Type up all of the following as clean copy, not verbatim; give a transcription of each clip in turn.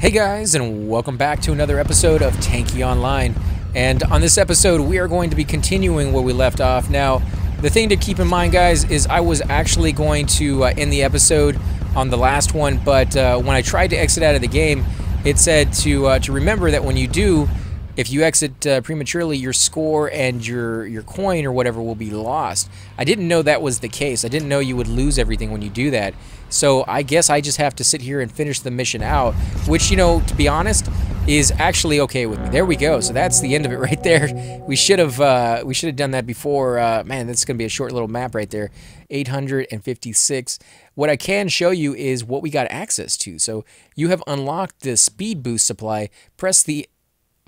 Hey guys, and welcome back to another episode of Tankionline. And on this episode, we are going to be continuing where we left off. Now, the thing to keep in mind, guys, is I was actually going to end the episode on the last one, but when I tried to exit out of the game, it said to remember that when you do, if you exit prematurely, your score and your coin or whatever will be lost. I didn't know that was the case. I didn't know you would lose everything when you do that. So I guess I just have to sit here and finish the mission out, which, you know, to be honest, is actually okay with me. There we go. So that's the end of it right there. We should have done that before. Man, that's gonna be a short little map right there. 856. What I can show you is what we got access to. So you have unlocked the speed boost supply. Press the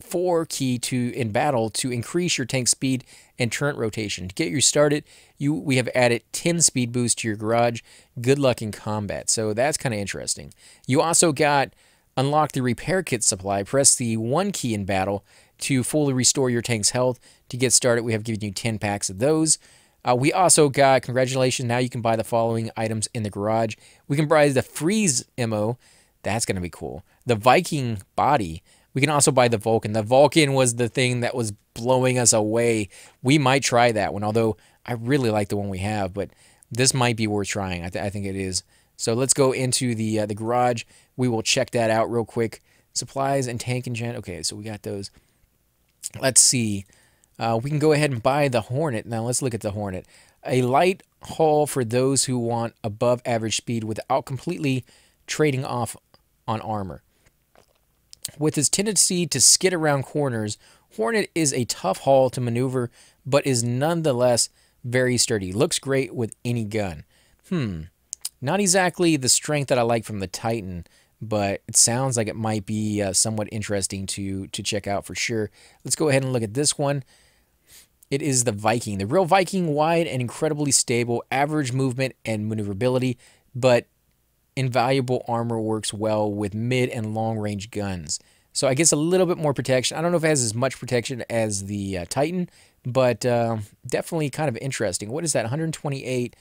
4 key in battle to increase your tank speed and turret rotation. To get you started, we have added 10 speed boost to your garage. Good luck in combat. So that's kind of interesting. You also got unlocked the repair kit supply. Press the 1 key in battle to fully restore your tank's health. To get started, we have given you 10 packs of those. We also got, congratulations, now you can buy the following items in the garage. We can buy the freeze ammo. That's going to be cool. The Viking body. We can also buy the Vulcan. The Vulcan was the thing that was blowing us away. We might try that one, although I really like the one we have, but this might be worth trying. I think it is. So let's go into the garage. We will check that out real quick. Supplies and tank and gen. Okay, so we got those. Let's see. We can go ahead and buy the Hornet. Now let's look at the Hornet. A light haul for those who want above average speed without completely trading off on armor. With its tendency to skid around corners, Hornet is a tough haul to maneuver, but is nonetheless very sturdy. Looks great with any gun. Not exactly the strength that I like from the Titan, but it sounds like it might be somewhat interesting to check out for sure. Let's go ahead and look at this one. It is the Viking. The real Viking, wide and incredibly stable, average movement and maneuverability, but invaluable armor, works well with mid and long range guns. So I guess a little bit more protection. I don't know if it has as much protection as the Titan, but definitely kind of interesting. What is that? 128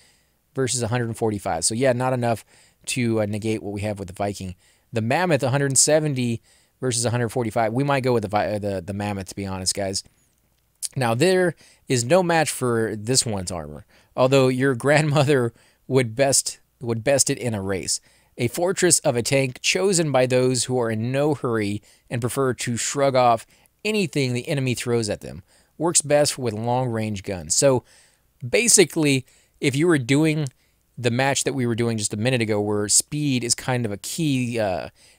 versus 145. So yeah, not enough to negate what we have with the Viking. The Mammoth, 170 versus 145. We might go with the Mammoth, to be honest, guys. Now there is no match for this one's armor, although your grandmother would best it in a race. A fortress of a tank chosen by those who are in no hurry and prefer to shrug off anything the enemy throws at them. Works best with long-range guns. So basically, if you were doing the match that we were doing just a minute ago, where speed is kind of a key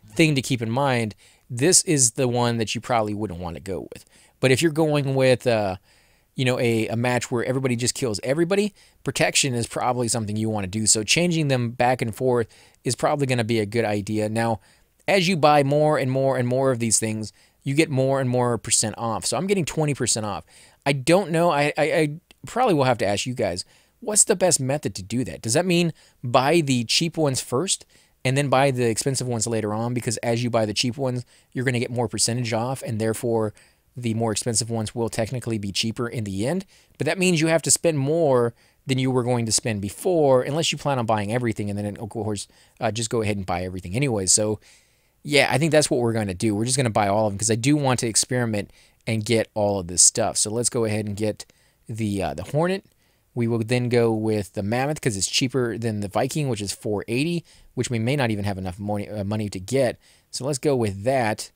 thing to keep in mind, this is the one that you probably wouldn't want to go with. But if you're going with you know, a match where everybody just kills everybody, protection is probably something you want to do. So changing them back and forth is probably going to be a good idea. Now, as you buy more and more and more of these things, you get more and more % off. So I'm getting 20% off. I don't know. I probably will have to ask you guys, what's the best method to do that? Does that mean buy the cheap ones first and then buy the expensive ones later on? Because as you buy the cheap ones, you're going to get more percentage off, and therefore the more expensive ones will technically be cheaper in the end. But that means you have to spend more than you were going to spend before, unless you plan on buying everything, and then, of course, just go ahead and buy everything anyway. So, yeah, I think that's what we're going to do. We're just going to buy all of them, because I do want to experiment and get all of this stuff. So let's go ahead and get the Hornet. We will then go with the Mammoth, because it's cheaper than the Viking, which is 480, which we may not even have enough money to get. So let's go with that.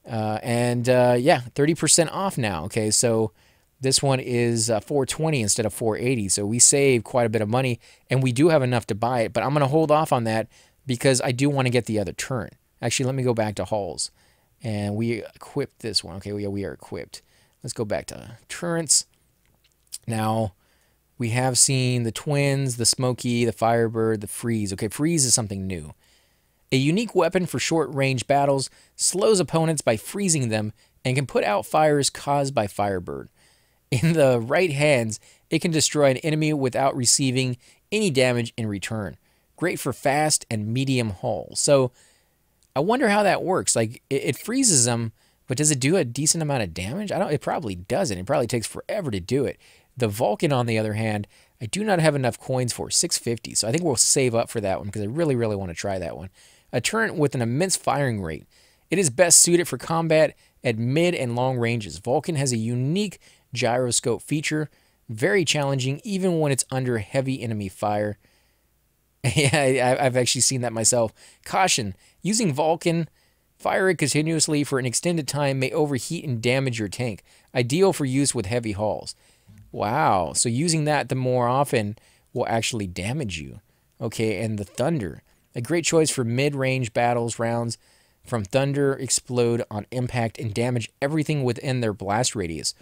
Yeah, 30% off now. Okay, so this one is 420 instead of 480. So we save quite a bit of money, and we do have enough to buy it. But I'm going to hold off on that because I do want to get the other turret. Actually, let me go back to hauls. And we equipped this one. Okay, we are equipped. Let's go back to turrets. Now, we have seen the Twins, the Smoky, the Firebird, the Freeze. Okay, Freeze is something new. A unique weapon for short-range battles, slows opponents by freezing them, and can put out fires caused by Firebird. In the right hands, it can destroy an enemy without receiving any damage in return. Great for fast and medium hauls. So, I wonder how that works. Like, it freezes them, but does it do a decent amount of damage? It probably doesn't. It probably takes forever to do it. The Vulcan, on the other hand, I do not have enough coins for 650, so I think we'll save up for that one because I really, really want to try that one. a turret with an immense firing rate. It is best suited for combat at mid and long ranges. Vulcan has a unique gyroscope feature, very challenging even when it's under heavy enemy fire. Yeah, I've actually seen that myself. Caution, using Vulcan, fire it continuously for an extended time may overheat and damage your tank. Ideal for use with heavy hauls. Wow, so using that the more often will actually damage you. Okay, and the Thunder. A great choice for mid-range battles. Rounds from Thunder explode on impact and damage everything within their blast radius.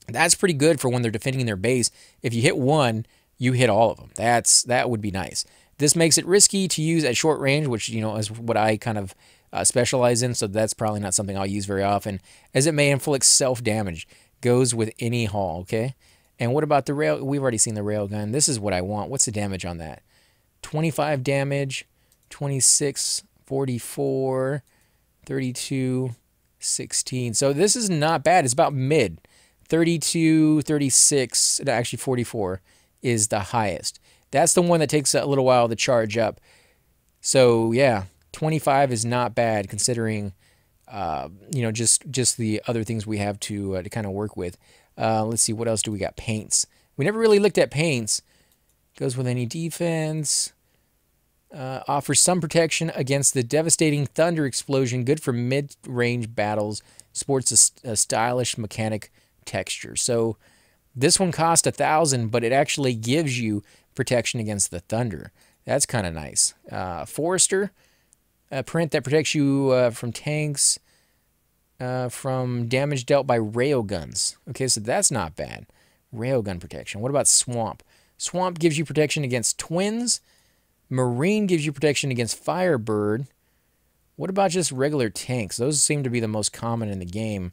That's pretty good for when they're defending their base. If you hit one, you hit all of them. That would be nice. This makes it risky to use at short range, which, you know, is what I kind of specialize in, so that's probably not something I'll use very often, as it may inflict self-damage. Goes with any haul, okay? And what about the rail? We've already seen the railgun. This is what I want. What's the damage on that? 25 damage, 26, 44, 32, 16. So this is not bad. It's about mid. 32, 36, actually 44 is the highest. That's the one that takes a little while to charge up. So yeah, 25 is not bad considering, you know, just the other things we have to kind of work with. Let's see, what else do we got? Paints. We never really looked at paints. Goes with any defense. Offers some protection against the devastating thunder explosion. Good for mid-range battles. Sports a stylish mechanic texture. So this one cost 1,000, but it actually gives you protection against the thunder. That's kind of nice. Forester, a print that protects you from tanks, from damage dealt by railguns. Okay, so that's not bad. Railgun protection. What about Swamp? Swamp gives you protection against twins. Marine gives you protection against Firebird. What about just regular tanks? Those seem to be the most common in the game.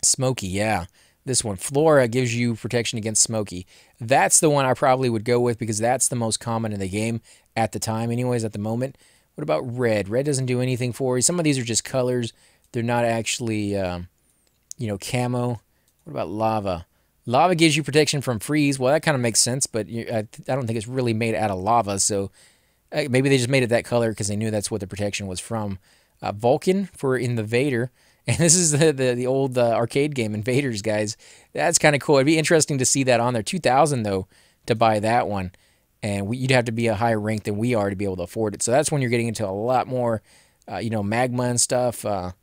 Smoky, yeah. This one, Flora, gives you protection against Smoky. That's the one I probably would go with because that's the most common in the game at the time, anyways, at the moment. What about Red? Red doesn't do anything for you. Some of these are just colors. They're not actually, you know, camo. What about Lava? Lava gives you protection from freeze. Well, that kind of makes sense, but I don't think it's really made out of lava, so maybe they just made it that color because they knew that's what the protection was from. Vulcan for Invader. And this is the old arcade game, Invaders, guys. That's kind of cool. It'd be interesting to see that on there. 2,000, though, to buy that one. And you'd have to be a higher rank than we are to be able to afford it. So that's when you're getting into a lot more, you know, magma and stuff. The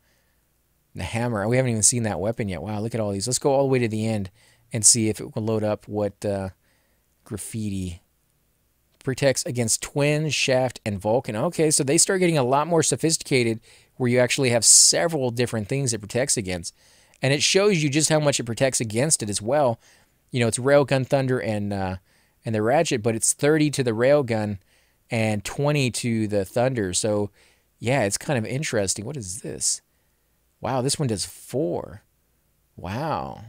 hammer. We haven't even seen that weapon yet. Wow, look at all these. Let's go all the way to the end and see if it will load up what graffiti protects against twin, shaft, and Vulcan. Okay, so they start getting a lot more sophisticated where you actually have several different things it protects against. And it shows you just how much it protects against it as well. You know, it's Railgun, Thunder, and the Ratchet, but it's 30 to the Railgun and 20 to the Thunder. So, yeah, it's kind of interesting. What is this? Wow, this one does 4. Wow.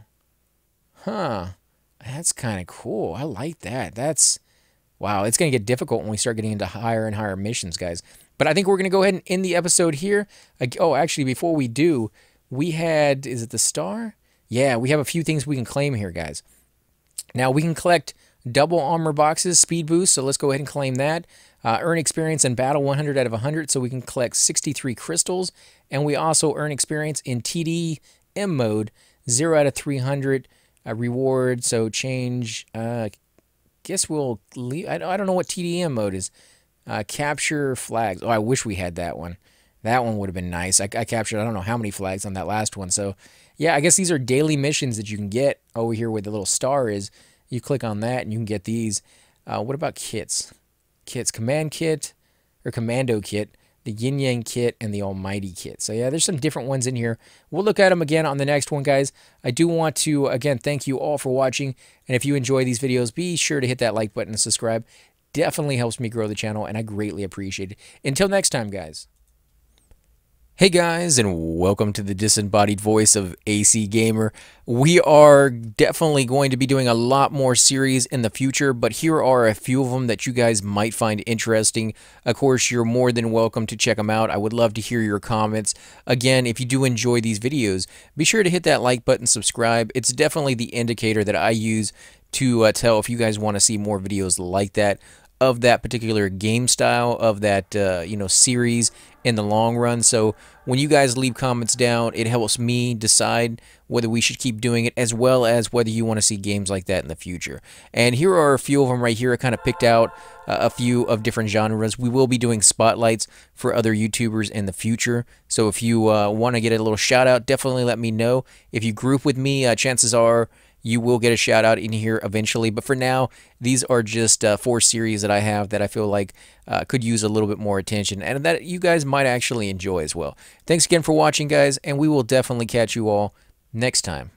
Huh. That's kind of cool. I like that. That's... Wow, it's going to get difficult when we start getting into higher and higher missions, guys. But I think we're going to go ahead and end the episode here. Oh, actually, before we do, we had... Is it the star? Yeah, we have a few things we can claim here, guys. Now, we can collect double armor boxes, speed boost, so let's go ahead and claim that. Earn experience in battle 100 out of 100, so we can collect 63 crystals. And we also earn experience in TDM mode, 0 out of 300 reward, so change... guess we'll leave. I don't know what TDM mode is. Capture flags. Oh, I wish we had that one. That one would have been nice. I captured I don't know how many flags on that last one. So, yeah, I guess these are daily missions that you can get over here where the little star is. You click on that and you can get these. What about kits? Kits. Command kit or Commando kit, the Yin Yang kit, and the Almighty kit. So, yeah, there's some different ones in here. We'll look at them again on the next one, guys. I do want to, again, thank you all for watching. And if you enjoy these videos, be sure to hit that like button and subscribe. Definitely helps me grow the channel, and I greatly appreciate it. Until next time, guys. Hey guys, and welcome to the disembodied voice of AC Gamer. We are definitely going to be doing a lot more series in the future, but here are a few of them that you guys might find interesting. Of course, you're more than welcome to check them out. I would love to hear your comments. Again, if you do enjoy these videos, be sure to hit that like button, subscribe. It's definitely the indicator that I use to tell if you guys want to see more videos like that. of that particular game style, of that series in the long run. So when you guys leave comments down, it helps me decide whether we should keep doing it, as well as whether you want to see games like that in the future. And here are a few of them right here. I kind of picked out a few of different genres. We will be doing spotlights for other YouTubers in the future. So if you want to get a little shout out, definitely let me know. If you group with me, chances are you will get a shout out in here eventually. But for now, these are just 4 series that I have that I feel like could use a little bit more attention, and that you guys might actually enjoy as well. Thanks again for watching, guys, and we will definitely catch you all next time.